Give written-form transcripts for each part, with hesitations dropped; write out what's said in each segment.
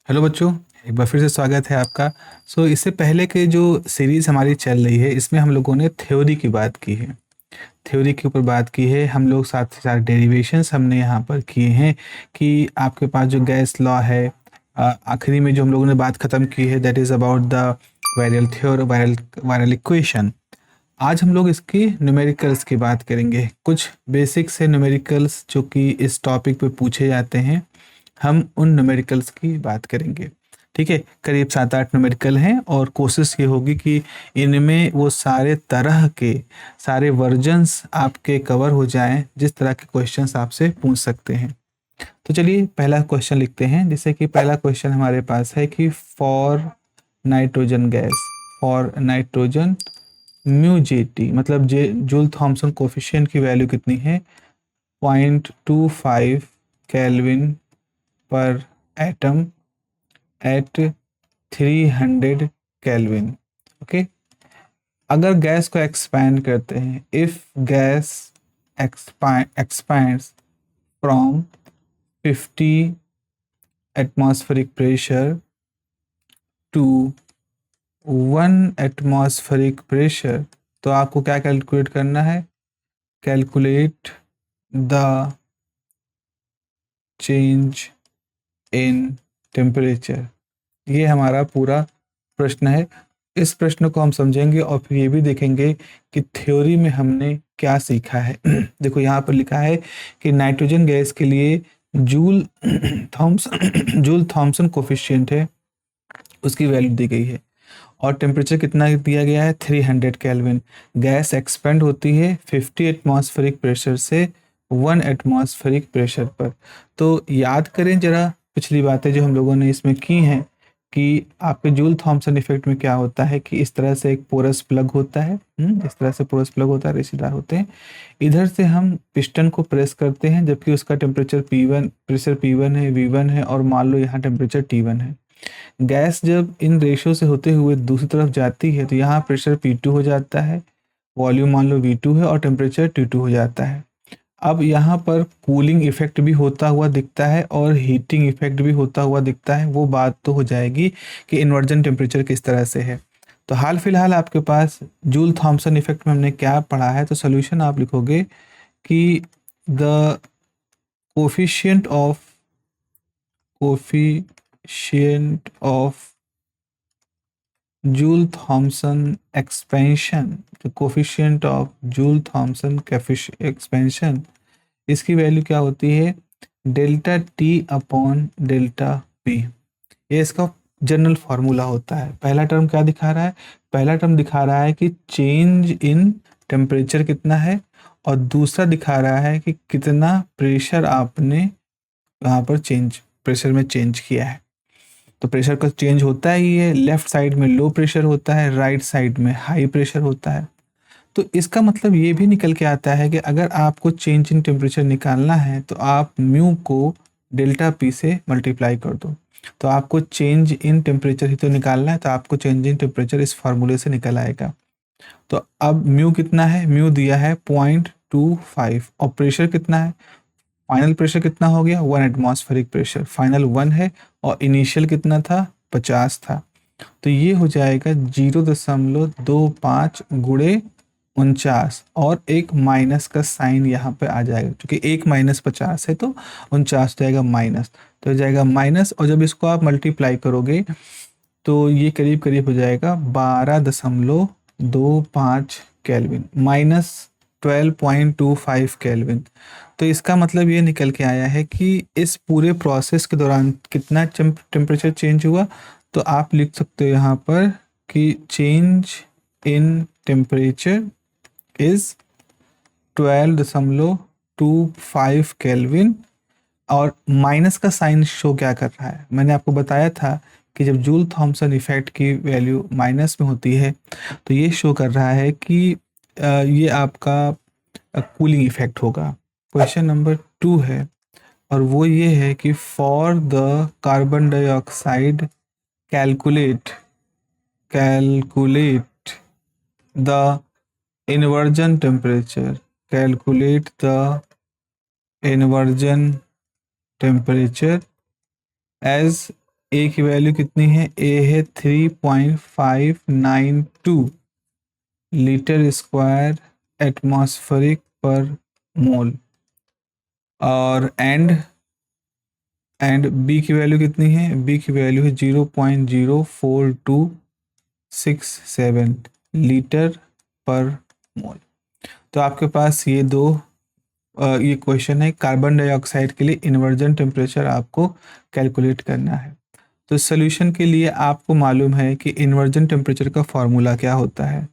Hello बच्चों, एक बार फिर से स्वागत है आपका। इससे पहले के जो सीरीज़ हमारी चल रही है इसमें हम लोगों ने थ्योरी की बात की है। थ्योरी के ऊपर बात की है हम लोग, साथ ही साथ डेरिवेशंस हमने यहाँ पर किए हैं कि आपके पास जो गैस लॉ है, आखिरी में जो हम लोगों ने बात ख़त्म की है that is about the virial theorem virial equation. आज हम लोग इसकी न्यूमेरिकल्स की बात करेंगे, कुछ बेसिक से न्यूमेरिकल्स जो कि इस टॉपिक पे पूछे जाते हैं, हम उन न्यूमेरिकल्स की बात करेंगे। ठीक है, करीब 7-8 न्यूमेरिकल हैं और कोशिश ये होगी कि इनमें वो सारे तरह के सारे वर्जन्स आपके कवर हो जाएं जिस तरह के क्वेश्चंस आपसे पूछ सकते हैं। तो चलिए पहला क्वेश्चन लिखते हैं। जैसे कि पहला क्वेश्चन हमारे पास है कि for nitrogen gas, for nitrogen mu J T, मतलब जे जूल थॉम्सन कोफिशिएंट की वैल्यू कितनी है, 0.25 केल्विन पर एटम एट 300 केल्विन। ओके, अगर गैस को एक्सपैंड करते हैं, if gas expands from 50 atmospheric pressure to 1 atmospheric pressure, तो आपको क्या कैलकुलेट करना है, calculate the change in temperature. ये हमारा पूरा प्रश्न है। इस प्रश्न को हम समझेंगे और फिर ये भी देखेंगे कि थ्योरी में हमने क्या सीखा है। देखो यहाँ पर लिखा है कि नाइट्रोजन गैस के लिए जूल जूल थॉम्सन कोफिशिएंट है, उसकी वैल्यू दी गई है और टेम्परेचर कितना दिया गया है, 300 केल्विन। गैस एक्सपेंड होती है 50 एटमॉस्फेरिक प्रेशर से 1 एटमॉस्फेरिक प्रेशर पर। तो याद करें जरा पिछली बातें जो हम लोगों ने इसमें की हैं कि आपके जूल थॉम्सन इफेक्ट में क्या होता है कि इस तरह से एक पोरस प्लग होता है, इस तरह से पोरस प्लग होता है, रेशेदार होते हैं। इधर से हम पिस्टन को प्रेस करते हैं जबकि उसका टेम्परेचर P1, प्रेशर P1 है, V1 है और मान लो यहाँ टेम्परेचर T1 है। गैस जब इन रेशो से होते हुए दूसरी तरफ जाती है तो यहाँ प्रेशर P2 हो जाता है, वॉल्यूम मान लो V2 है और टेम्परेचर T2 हो जाता है। अब यहाँ पर कूलिंग इफेक्ट भी होता हुआ दिखता है और हीटिंग इफेक्ट भी होता हुआ दिखता है। वो बात तो हो जाएगी कि इन्वर्जन टेम्परेचर किस तरह से है। तो हाल फिलहाल आपके पास जूल थॉम्सन इफेक्ट में हमने क्या पढ़ा है, तो सोल्यूशन आप लिखोगे कि the coefficient of Joule Thomson expansion, जो coefficient of Joule Thomson expansion, इसकी वैल्यू क्या होती है, delta T upon delta P. ये इसका जनरल फार्मूला होता है। पहला टर्म क्या दिखा रहा है, पहला टर्म दिखा रहा है कि चेंज इन टेम्परेचर कितना है और दूसरा दिखा रहा है कि कितना प्रेशर आपने वहाँ पर प्रेशर में चेंज किया है। तो प्रेशर का चेंज होता ही है, लेफ्ट साइड में लो प्रेशर होता है, राइट साइड में हाई प्रेशर होता है। तो इसका मतलब ये भी निकल के आता है कि अगर आपको चेंज इन टेम्परेचर निकालना है तो आप म्यू को डेल्टा पी से मल्टीप्लाई कर दो। तो आपको चेंज इन टेम्परेचर ही तो निकालना है, तो आपको चेंज इन टेम्परेचर इस फार्मूले से निकल आएगा। तो अब म्यू कितना है, म्यू दिया है 0.25 और प्रेशर कितना है, फाइनल प्रेशर कितना हो गया, 1 एटमॉस्फेरिक प्रेशर, फाइनल 1 है और इनिशियल कितना था, 50 था। तो ये हो जाएगा 0.25 गुणे 49 और एक माइनस का साइन यहाँ पे आ जाएगा क्योंकि 1 माइनस 50 है तो 49 जाएगा माइनस, तो जाएगा माइनस। और जब इसको आप मल्टीप्लाई करोगे तो ये करीब करीब हो जाएगा 12.25 केल्विन, माइनस 12.25 केल्विन। तो इसका मतलब ये निकल के आया है कि इस पूरे प्रोसेस के दौरान कितना टेम्परेचर चेंज हुआ। तो आप लिख सकते हो यहाँ पर कि change in temperature is 12.25 kelvin और माइनस का साइन शो क्या कर रहा है, मैंने आपको बताया था कि जब जूल थॉम्सन इफेक्ट की वैल्यू माइनस में होती है तो ये शो कर रहा है कि ये आपका कूलिंग इफेक्ट होगा। क्वेश्चन नंबर 2 है और वो ये है कि for the carbon dioxide calculate the inversion temperature, calculate the inversion temperature as ए की वैल्यू कितनी है? ए है 3.592 लीटर स्क्वायर एटमॉस्फेरिक पर मोल। और एंड बी की वैल्यू कितनी है? बी की वैल्यू है 0.04267 लीटर पर मोल। तो आपके पास ये ये क्वेश्चन है। कार्बन डाइऑक्साइड के लिए इन्वर्जन टेम्परेचर आपको कैलकुलेट करना है। तो सॉल्यूशन के लिए आपको मालूम है कि इन्वर्जन टेम्परेचर का फॉर्मूला क्या होता है,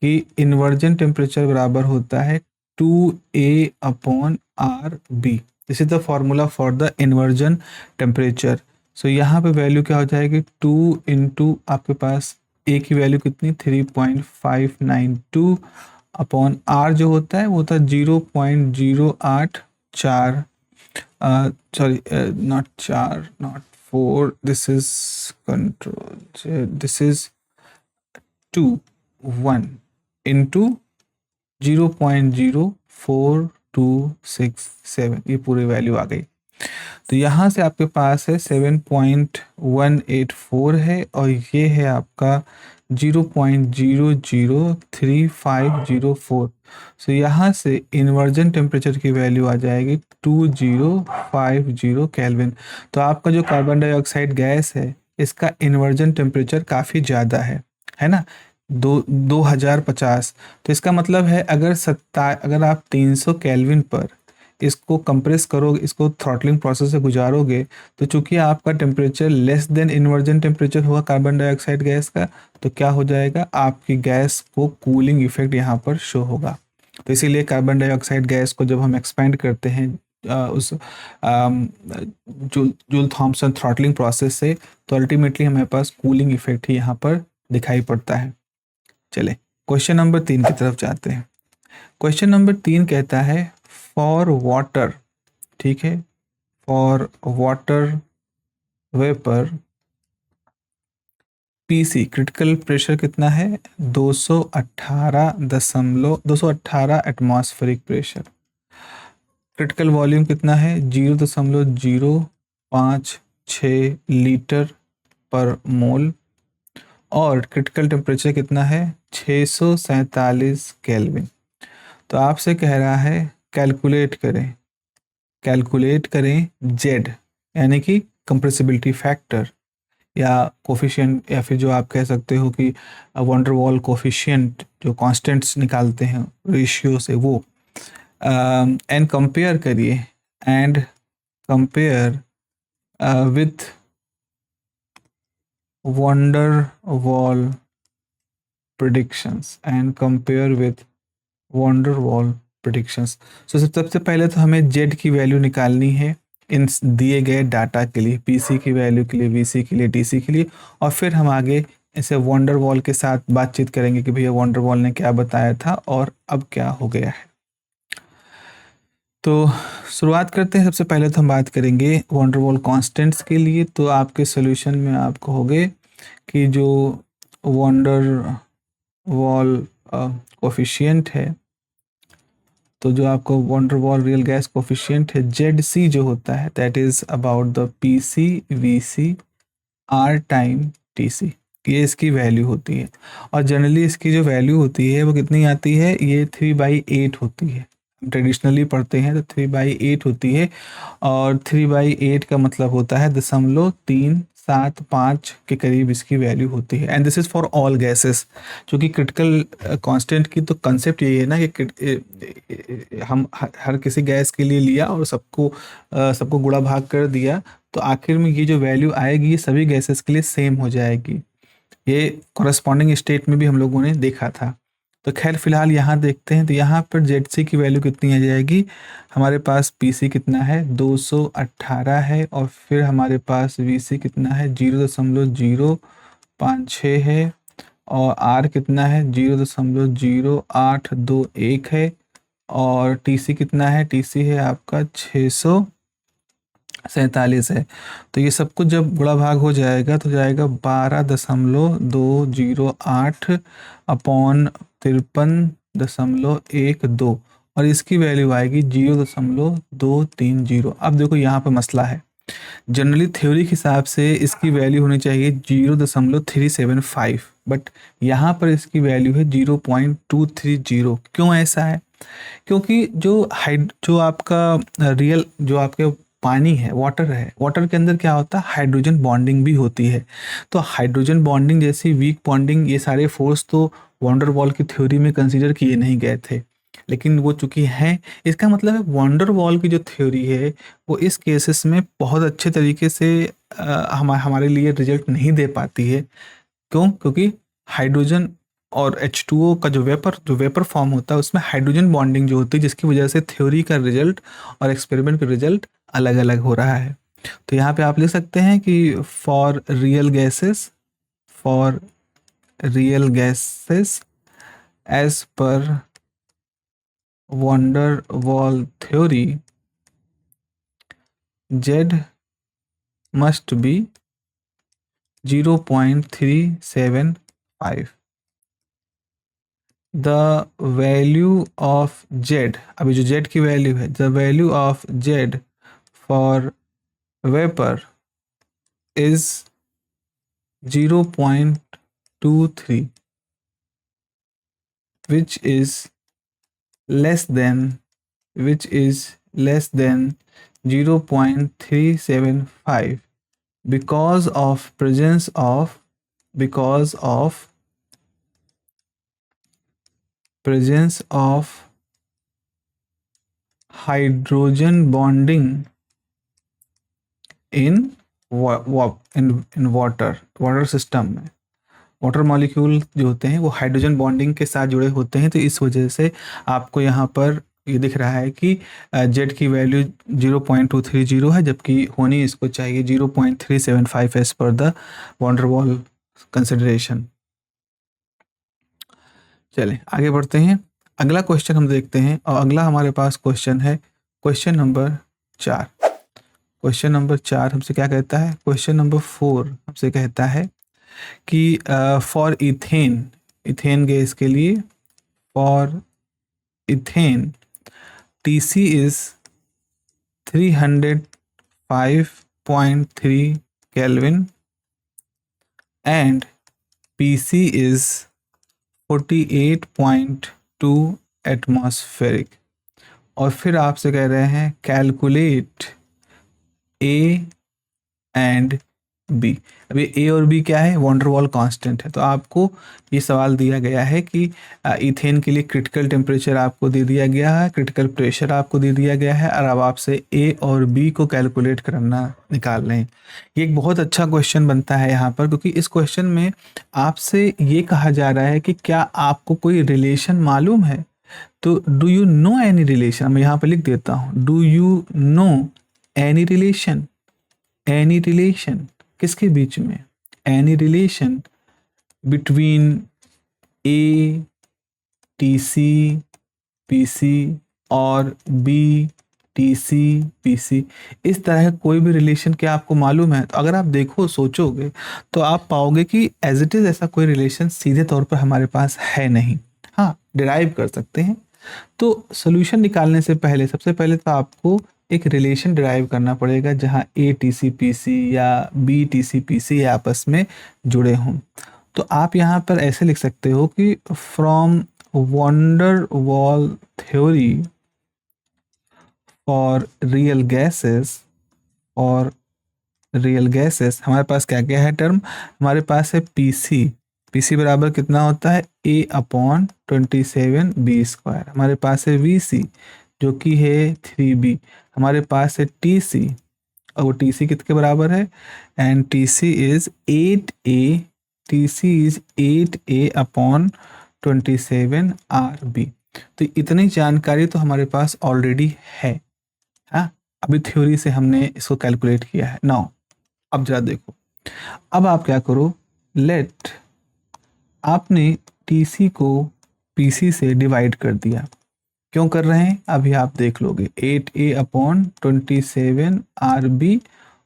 कि इन्वर्जन टेम्परेचर बराबर होता है 2a/RB। This is the formula for the inversion temperature. So यहाँ पे वैल्यू क्या हो जाएगी? 2 इंटू आपके पास ए की वैल्यू कितनी? 3.592 अपॉन आर जो होता है वो होता है 0.084, sorry, not 4, not 4, this is control, this is 2, 1 into 0.04267, ये पूरी वैल्यू आ गई। तो यहाँ से आपके पास है 7.184 है और ये है आपका 0.003504। सो यहाँ से इन्वर्जन टेम्परेचर की वैल्यू आ जाएगी 2050 केल्विन। तो आपका जो कार्बन डाइऑक्साइड गैस है इसका इन्वर्जन टेम्परेचर काफ़ी ज़्यादा है ना, 2050। तो इसका मतलब है अगर आप 300 केल्विन पर इसको कंप्रेस करोगे, इसको थ्रॉटलिंग प्रोसेस से गुजारोगे, तो चूंकि आपका temperature less than inversion temperature होगा कार्बन डाइऑक्साइड गैस का, तो क्या हो जाएगा? आपकी गैस को कूलिंग इफेक्ट यहाँ पर शो होगा। तो इसीलिए कार्बन डाइऑक्साइड गैस को जब हम एक्सपेंड करते हैं उस जूल थॉम्सन थ्रॉटलिंग प्रोसेस से, तो अल्टीमेटली हमारे पास कूलिंग इफेक्ट ही यहाँ पर दिखाई पड़ता है। चले क्वेश्चन नंबर 3 की तरफ जाते हैं। क्वेश्चन नंबर 3 कहता है फॉर वाटर, ठीक है, for water vapour PC critical pressure कितना है? 218 एटमॉस्फेरिक प्रेशर। क्रिटिकल वॉल्यूम कितना है? 0.056 लीटर पर मोल। और क्रिटिकल टेम्परेचर कितना है? 647 केल्विन। तो आपसे कह रहा है कैलकुलेट करें जेड, यानी कि कंप्रेसिबिलिटी फैक्टर या कोफिशिएंट, या फिर जो आप कह सकते हो कि वंडर वॉल कोफिशिएंट, जो कांस्टेंट्स निकालते हैं रेशियो से, वो एंड कंपेयर करिए विथ वंडर वॉल प्रेडिक्शंस सो सबसे पहले तो हमें जेड की वैल्यू निकालनी है इन दिए गए डाटा के लिए, पीसी की वैल्यू के लिए, वीसी के लिए, डीसी के लिए, और फिर हम आगे इसे वंडर वॉल के साथ बातचीत करेंगे कि भैया वंडर वॉल ने क्या बताया था और अब क्या हो गया है। तो शुरुआत करते हैं। सबसे पहले तो हम बात करेंगे वंडर वॉल कॉन्स्टेंट्स के लिए। तो आपके सोल्यूशन में आप कहोगे कि जो वंडर वॉल कोफिशिएंट है, तो जो आपको wonder wall real gas coefficient है ZC जो होता है, that is about the PC VC R time TC, ये इसकी वैल्यू होती है। और जनरली इसकी जो वैल्यू होती है वो कितनी आती है? ये 3/8 होती है। हम ट्रेडिशनली पढ़ते हैं तो 3/8 होती है, और 3/8 का मतलब होता है 0.375 के करीब इसकी वैल्यू होती है। And this is for all gases. क्योंकि क्रिटिकल कांस्टेंट की तो कंसेप्ट यही है ना कि हम हर किसी गैस के लिए लिया और सबको गुणा भाग कर दिया, तो आखिर में ये जो वैल्यू आएगी ये सभी गैसेस के लिए सेम हो जाएगी। ये कॉरेस्पॉन्डिंग स्टेट में भी हम लोगों ने देखा था। तो खैर फिलहाल यहाँ देखते हैं। तो यहाँ पर ZC की वैल्यू कितनी आ जाएगी? हमारे पास PC कितना है? 218 है, और फिर हमारे पास VC कितना है? 0.056 है, और R कितना है? 0.0821 है, और TC कितना है? TC है आपका 647 है। तो ये सब कुछ जब गुणा भाग हो जाएगा तो जाएगा 12.208 अपॉन 53.12, और इसकी वैल्यू आएगी 0.230। अब देखो यहाँ पे मसला है, जनरली थ्योरी के हिसाब से इसकी वैल्यू होनी चाहिए 0.375, बट यहाँ पर इसकी वैल्यू है 0.230। क्यों ऐसा है? क्योंकि जो आपका रियल जो आपके पानी है, वाटर है, वाटर के अंदर क्या होता है, हाइड्रोजन बॉन्डिंग भी होती है। तो हाइड्रोजन बॉन्डिंग जैसी वीक बॉन्डिंग, ये सारे फोर्स तो वॉन्डर वॉल की थ्योरी में कंसीडर किए नहीं गए थे, लेकिन वो चूंकि हैं, इसका मतलब है वॉन्डर वॉल की जो थ्योरी है वो इस केसेस में बहुत अच्छे तरीके से हमारे लिए रिजल्ट नहीं दे पाती है। क्यों? क्योंकि हाइड्रोजन और H2O का जो वेपर फॉर्म होता है उसमें हाइड्रोजन बॉन्डिंग जो होती है, जिसकी वजह से थ्योरी का रिजल्ट और एक्सपेरिमेंट का रिजल्ट अलग अलग हो रहा है। तो यहाँ पे आप लिख सकते हैं कि for real gases as per van der Waals theory Z must be 0.375। The value of Z, अभी जो Z की वैल्यू है, the value of Z for vapor is 0.23, which is less than 0.375 because of presence of hydrogen bonding in water system में। Water molecule जो होते हैं वो hydrogen bonding के साथ जुड़े होते हैं, तो इस वजह से आपको यहाँ पर ये दिख रहा है कि जेड की वैल्यू 0.230 है, जबकि होनी इसको चाहिए 0.375 as per the van der Waals consideration. चलें आगे बढ़ते हैं, अगला क्वेश्चन हम देखते हैं, और अगला हमारे पास क्वेश्चन है क्वेश्चन नंबर 4। क्वेश्चन नंबर 4 हमसे क्या कहता है? क्वेश्चन नंबर 4 हमसे कहता है कि फॉर इथेन गैस के लिए, for ethane TC is 305.3 kelvin and PC is 48.2 atmospheric. और फिर आपसे कह रहे हैं कैलकुलेट A एंड B। अभी A और B क्या है? वॉन्डर वॉल कांस्टेंट है। तो आपको ये सवाल दिया गया है कि इथेन के लिए क्रिटिकल टेम्परेचर आपको दे दिया गया है, क्रिटिकल प्रेशर आपको दे दिया गया है, और अब आपसे A और B को कैलकुलेट करना निकाल लें। ये एक बहुत अच्छा क्वेश्चन बनता है यहाँ पर, क्योंकि इस क्वेश्चन में आपसे ये कहा जा रहा है कि क्या आपको कोई रिलेशन मालूम है। तो do you know any relation, मैं यहाँ पर लिख देता हूँ, do you know any relation. Any relation किसके बीच में? Any relation between A TC PC और B TC PC, इस तरह कोई भी रिलेशन क्या आपको मालूम है? तो अगर आप देखो, सोचोगे, तो आप पाओगे कि एज इट इज़ ऐसा कोई रिलेशन सीधे तौर पर हमारे पास है नहीं। हाँ, डिराइव कर सकते हैं। तो सोल्यूशन निकालने से पहले सबसे पहले तो आपको एक रिलेशन डिराइव करना पड़ेगा जहाँ A TC PC या B TC PC आपस में जुड़े हों। तो आप यहाँ पर ऐसे लिख सकते हो कि from van der Waals theory for real gases हमारे पास क्या क्या है टर्म? हमारे पास है PC बराबर कितना होता है? A/27B²। हमारे पास है VC जो कि है 3B। हमारे पास है TC, और वो TC कितने बराबर है? And TC is 8A/27RB। तो इतनी जानकारी तो हमारे पास ऑलरेडी है। हाँ, अभी थ्योरी से हमने इसको कैलकुलेट किया है। नाउ अब जरा देखो, अब आप क्या करो, लेट आपने TC को PC से डिवाइड कर दिया। क्यों कर रहे हैं अभी आप देख लोगे। 8A/27RB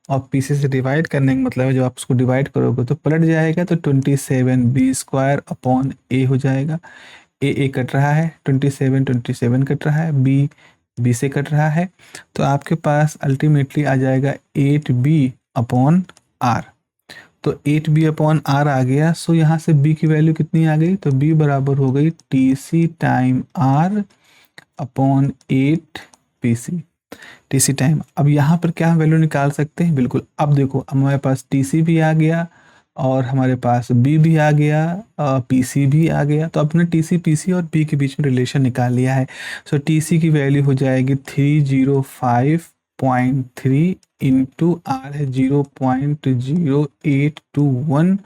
और PC से डिवाइड करने का मतलब है जब आप उसको डिवाइड करोगे तो पलट जाएगा, तो 27B² A हो जाएगा। A कट रहा है, 27 कट रहा है, B बी से कट रहा है, तो आपके पास अल्टीमेटली आ जाएगा 8b/r। तो 8b/r आ गया। सो यहाँ से b की वैल्यू कितनी आ गई, तो b बराबर हो गई TC time r upon 8pc। TC time, अब यहाँ पर क्या हम वैल्यू निकाल सकते हैं, बिल्कुल। अब देखो हमारे पास TC भी आ गया और हमारे पास B भी आ गया, PC भी आ गया। तो अपने TC PC और B के बीच में रिलेशन निकाल लिया है। सो TC की वैल्यू हो जाएगी 305.3 इंटू R है 0.0821।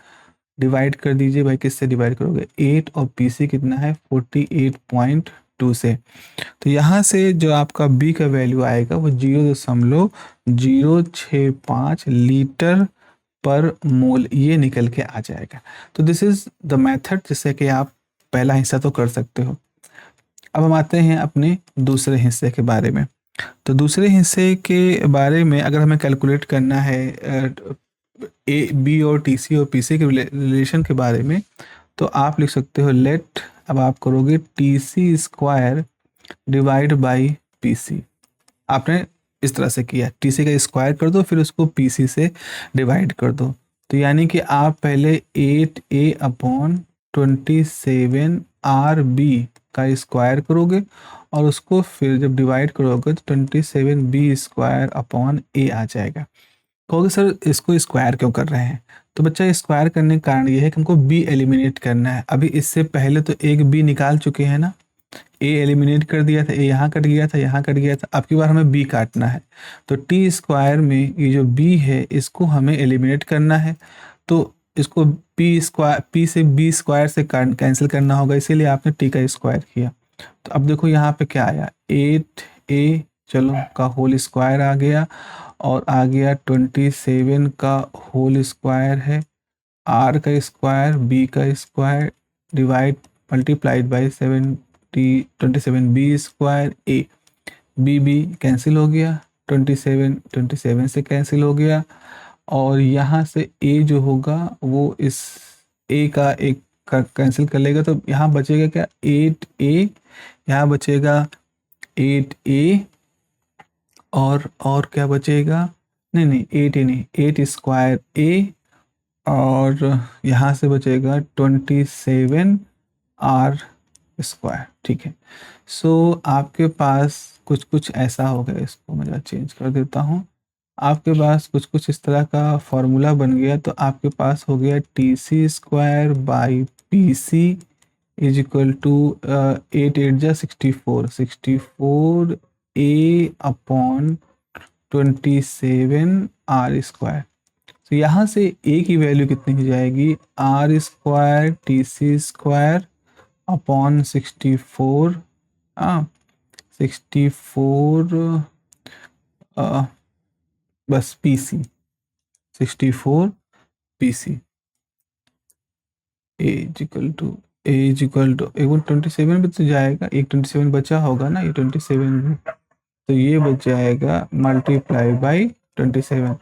डिवाइड कर दीजिए भाई, किससे डिवाइड करोगे, 8, और PC कितना है 48.2 से। तो यहाँ से जो आपका B का वैल्यू आएगा वो 0.065 लीटर पर मोल ये निकल के आ जाएगा। तो दिस इज द मेथड जिससे कि आप पहला हिस्सा तो कर सकते हो। अब हम आते हैं अपने दूसरे हिस्से के बारे में। तो दूसरे हिस्से के बारे में अगर हमें कैलकुलेट करना है ए बी और TC और PC के रिलेशन के बारे में, तो आप लिख सकते हो लेट, अब आप करोगे TC square divide by PC। आपने इस तरह से किया, TC का स्क्वायर कर दो फिर उसको PC से डिवाइड कर दो। तो यानी कि आप पहले 8a/27RB का स्क्वायर करोगे और उसको फिर जब डिवाइड करोगे तो 27b² a आ जाएगा। कहोगे सर इसको स्क्वायर क्यों कर रहे हैं, तो बच्चा स्क्वायर करने का कारण ये है कि हमको b एलिमिनेट करना है। अभी इससे पहले तो एक b निकाल चुके हैं ना, a एलिमिनेट कर दिया था, a यहाँ कट गया था, यहाँ कट गया था। अब की बार हमें b काटना है, तो t स्क्वायर में ये जो b है इसको हमें एलिमिनेट करना है। तो इसको p से b² से कैंसिल करना होगा, इसीलिए आपने t का स्क्वायर किया। तो अब देखो यहाँ पे क्या आया, 8a चलो का होल स्क्वायर आ गया और आ गया 27 का होल स्क्वायर है, r का स्क्वायर, b का square divide multiplied by 27b² a। b cancel हो गया, 27 से कैंसिल हो गया और यहाँ से a जो होगा वो इस a का एक कैंसिल कर लेगा। तो यहाँ बचेगा क्या, 8a, यहाँ बचेगा 8a और क्या बचेगा, नहीं 8 ही नहीं, 8 स्क्वायर a और यहाँ से बचेगा 27r स्क्वायर। ठीक है। सो आपके पास कुछ ऐसा हो गया, इसको मैं चेंज कर देता हूँ। आपके पास कुछ इस तरह का फॉर्मूला बन गया। तो आपके पास हो गया TC square by PC is equal to 8 8 जा 64 a/27r²। तो यहाँ से a की वैल्यू कितनी हो जाएगी, r² TC स्क्वायर अपॉन 64, 64 बस PC, 64 PC इक्वल टू एक 27 भी तो जाएगा, एक 27 बचा होगा ना, ये 27 भी, तो ये बच जाएगा मल्टीप्लाई बाई 27।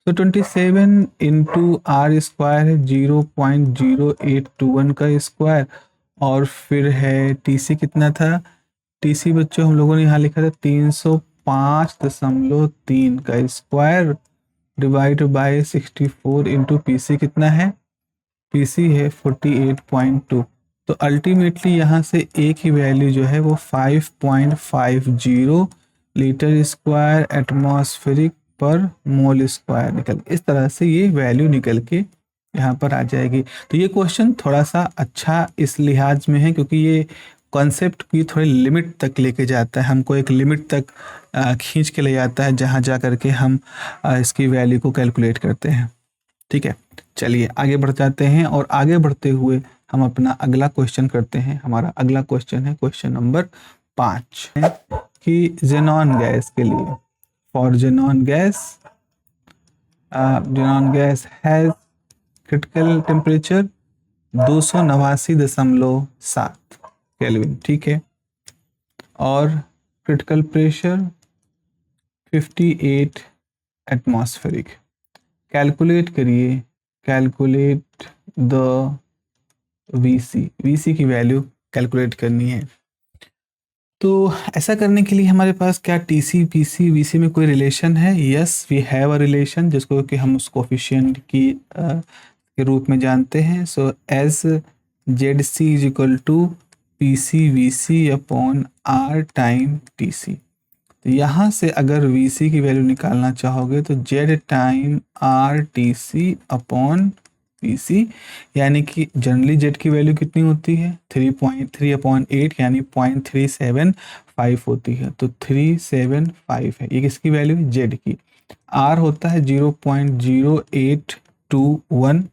तो 27 इंटू r स्क्वायर है 0.0821 का स्क्वायर और फिर है TC कितना था, TC बच्चों हम लोगों ने यहाँ लिखा था 305.3 का square divide by 64 into PC कितना है, PC है 48.2। तो अल्टीमेटली यहाँ से a की वैल्यू जो है वो 5.50 लीटर स्क्वायर एटमॉस्फेरिक पर मोल स्क्वायर निकल, इस तरह से ये वैल्यू निकल के यहाँ पर आ जाएगी। तो ये क्वेश्चन थोड़ा सा अच्छा इस लिहाज में है क्योंकि ये कॉन्सेप्ट की थोड़ी लिमिट तक लेके जाता है, हमको एक लिमिट तक खींच के ले जाता है जहाँ जा करके हम इसकी वैल्यू को कैलकुलेट करते हैं। ठीक है, चलिए आगे बढ़ जाते हैं और आगे बढ़ते हुए हम अपना अगला क्वेश्चन करते हैं। हमारा अगला क्वेश्चन है क्वेश्चन नंबर 5 कि जेनॉन गैस के लिए, for xenon gas has critical temperature 289.7 kelvin, ठीक है, और क्रिटिकल प्रेशर 58 एटमॉस्फेरिक। कैलकुलेट करिए, कैलकुलेट द VC की वैल्यू कैलकुलेट करनी है। तो ऐसा करने के लिए हमारे पास क्या टीसी पीसी वीसी में कोई रिलेशन है? Yes, we have a relation, जिसको कि हम उस कोफिशिएंट की के रूप में जानते हैं। So as Z C is equal to P C V C upon R time T C. तो यहाँ से अगर वी सी की वैल्यू निकालना चाहोगे तो Z time R T C upon P C, यानी कि जनरली जेड की वैल्यू कितनी होती है? 3.3/8 यानी 0.375 होती है। तो 375 है, ये किसकी वैल्यू है? जेड की। आर होता है 0.0821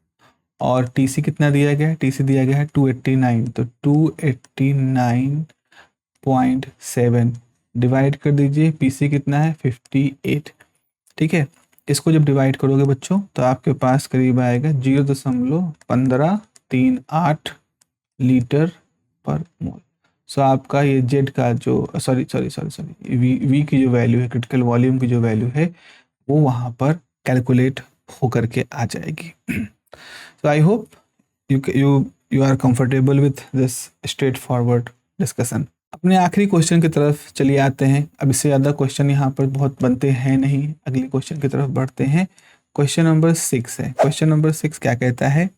और टीसी कितना दिया गया है? टीसी दिया गया है 289, तो 289.7 डिवाइड कर दीजिए। पीसी कितना है? 58। ठीक है, इसको जब डिवाइड करोगे बच्चों तो आपके पास करीब आएगा 0.1538 लीटर पर मोल। सो आपका ये जेड का जो सॉरी वी की जो वैल्यू है, क्रिटिकल वॉल्यूम की जो वैल्यू है, वो वहाँ पर कैलकुलेट होकर के आ जाएगी। So I hope you are comfortable with this straightforward discussion. अपने आखिरी क्वेश्चन की तरफ चलिए आते हैं। अब इससे ज़्यादा क्वेश्चन यहाँ पर बहुत बनते हैं नहीं, अगले क्वेश्चन की तरफ बढ़ते हैं। क्वेश्चन नंबर 6 है। क्वेश्चन नंबर 6 क्या कहता है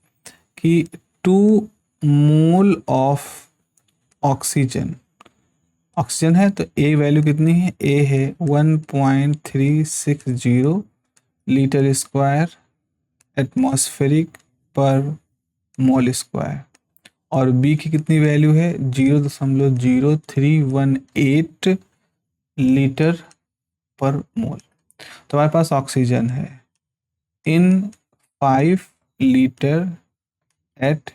कि 2 मोल ऑफ ऑक्सीजन, ऑक्सीजन है तो ए वैल्यू कितनी है? ए है 1.360 लीटर स्क्वायर एटमॉस्फेरिक पर मोल स्क्वायर, और बी की कितनी वैल्यू है? 0.0318 लीटर पर मोल। तो हमारे पास ऑक्सीजन है इन 5 litre at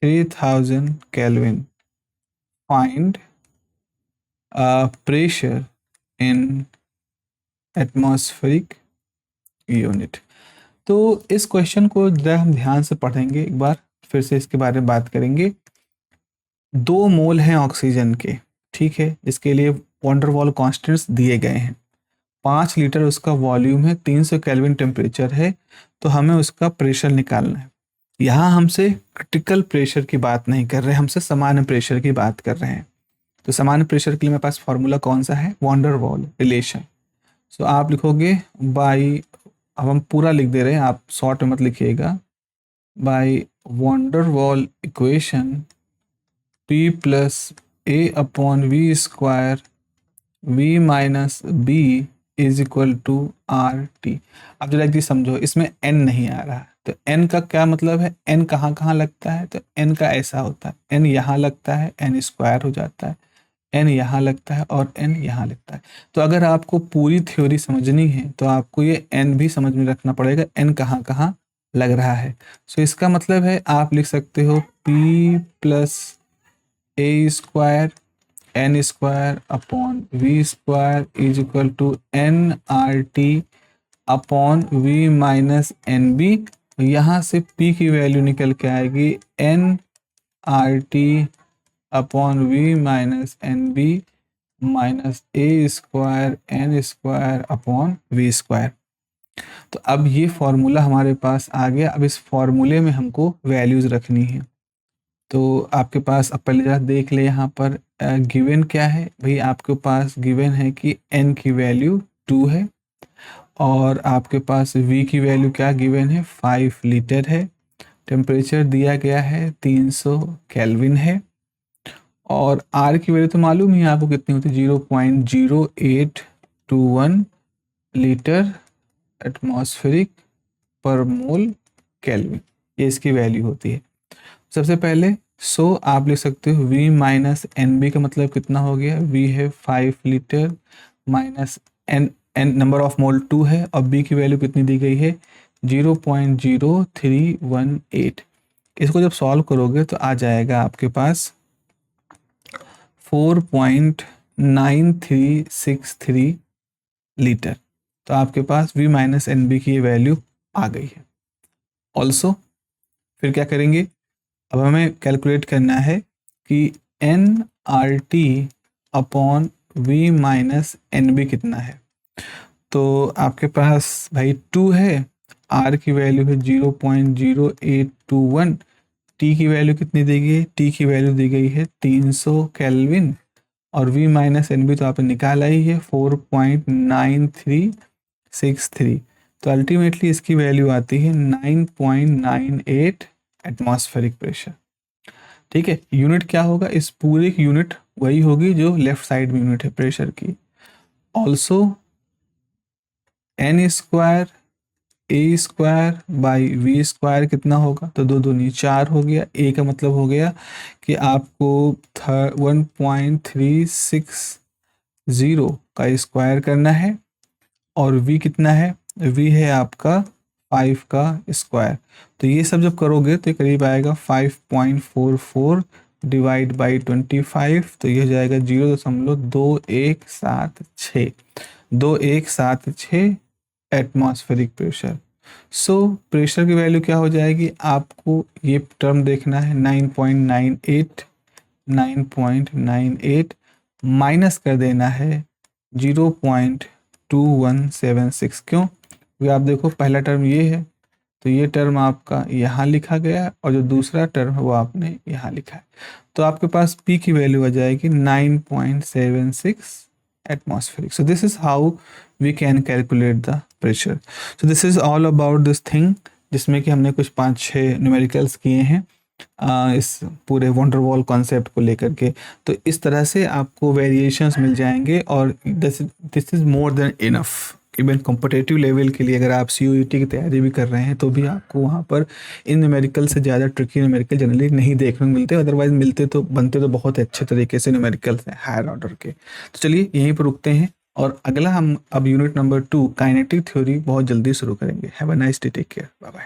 3000 kelvin, find pressure in atmospheric unit. तो इस क्वेश्चन को जरा हम ध्यान से पढ़ेंगे, एक बार फिर से इसके बारे में बात करेंगे। 2 मोल हैं ऑक्सीजन के, ठीक है, इसके लिए वंडरवॉल कॉन्स्टेंट्स दिए गए हैं। 5 लीटर उसका वॉल्यूम है, 300 केल्विन टेम्परेचर है, तो हमें उसका प्रेशर निकालना है। यहाँ हमसे क्रिटिकल प्रेशर की बात नहीं कर रहे, हमसे सामान्य प्रेशर की बात कर रहे हैं। तो सामान्य प्रेशर के लिए मेरे पास फॉर्मूला कौन सा है? Van der Waals relation. सो आप लिखोगे बाई, अब हम पूरा लिख दे रहे हैं, आप शॉर्ट में मत लिखिएगा, by van der Waals equation P plus A upon V square v minus B is equal to R T. अब जरा एक चीज समझो, इसमें n नहीं आ रहा है, तो n का क्या मतलब है? n कहाँ कहाँ लगता है? तो n का ऐसा होता है, n यहाँ लगता है, n स्क्वायर हो जाता है, n यहाँ लगता है और n यहाँ लगता है। तो अगर आपको पूरी थ्योरी समझनी है तो आपको ये n भी समझ में रखना पड़ेगा, n कहाँ कहाँ लग रहा है। सो इसका मतलब है आप लिख सकते हो p plus A square n square upon V square is equal to N R T upon V minus N B. यहाँ से p की वैल्यू निकल के आएगी N R T upon V minus N B minus A square N square upon V square. तो अब ये formula हमारे पास आ गया। अब इस फॉर्मूले में हमको वैल्यूज़ रखनी है। तो आपके पास, अब पहले जरा देख ले यहाँ पर गिवन क्या है भाई। आपके पास गिवन है कि n की वैल्यू 2 है और आपके पास v की वैल्यू क्या गिवन है? 5 लीटर है। टेम्परेचर दिया गया है 300 केल्विन है और r की वैल्यू तो मालूम ही है आपको कितनी होती है? 0.0821 लीटर एटमॉस्फेरिक पर मोल केल्विन, ये इसकी वैल्यू होती है। सबसे पहले आप लिख सकते हो v माइनस एन बी का मतलब कितना हो गया? v है 5 litre minus n number of mole 2 है और b की वैल्यू कितनी दी गई है? 0.0318। इसको जब सॉल्व करोगे तो आ जाएगा आपके पास 4.9363 लीटर। तो आपके पास v माइनस एन बी की वैल्यू आ गई है। ऑल्सो फिर क्या करेंगे? अब हमें कैलकुलेट करना है कि N R T upon V minus N B कितना है। तो आपके पास भाई 2 है, आर की वैल्यू है 0.0821, टी की वैल्यू कितनी दी गई है? टी की वैल्यू दी गई है 300 केल्विन और V माइनस एन बी तो आपने निकाला ही है 4.9363। तो अल्टीमेटली इसकी वैल्यू आती है 9.98 एटमॉस्फेरिक प्रेशर। ठीक है, यूनिट क्या होगा, इस पूरे की यूनिट वही होगी जो लेफ्ट साइड में यूनिट है प्रेशर की। Also N square A square by V square कितना होगा, तो दो दूनी 4 हो गया। ए का मतलब हो गया कि आपको 1.360 का स्क्वायर करना है, और वी कितना है, वी है आपका 5 का स्क्वायर। तो ये सब जब करोगे तो करीब आएगा 5.44 डिवाइड बाई 25, तो ये हो जाएगा 0.2176 2176 एटमॉस्फेरिक प्रेशर। सो प्रेशर की वैल्यू क्या हो जाएगी, आपको ये टर्म देखना है 9.98 माइनस कर देना है 0.2176। क्यों, क्योंकि आप देखो पहला टर्म ये है, तो ये टर्म आपका यहाँ लिखा गया और जो दूसरा टर्म है वो आपने यहाँ लिखा है। तो आपके पास P की वैल्यू आ जाएगी 9.76 atmospheric. So this is how we can calculate the pressure. So this is all about this thing, जिसमें कि हमने कुछ 5-6 न्यूमेरिकल्स किए हैं इस पूरे वंडर वॉल कॉन्सेप्ट को लेकर के। तो इस तरह से आपको वेरिएशंस मिल जाएंगे, और this is more than enough. Even competitive level के लिए अगर आप CUET की तैयारी भी कर रहे हैं तो भी आपको वहाँ पर इन न्यूमेरिकल से ज़्यादा ट्रिकी न्यूमेरिकल जनरली नहीं देखने को मिलते, अदरवाइज मिलते तो बनते तो बहुत अच्छे तरीके से न्यूमेरिकल्स हैं हायर ऑर्डर के। तो चलिए यहीं पर रुकते हैं, और अगला हम अब यूनिट नंबर 2 काइनेटिक थ्योरी बहुत जल्दी शुरू करेंगे। Have a nice day, take care, bye bye.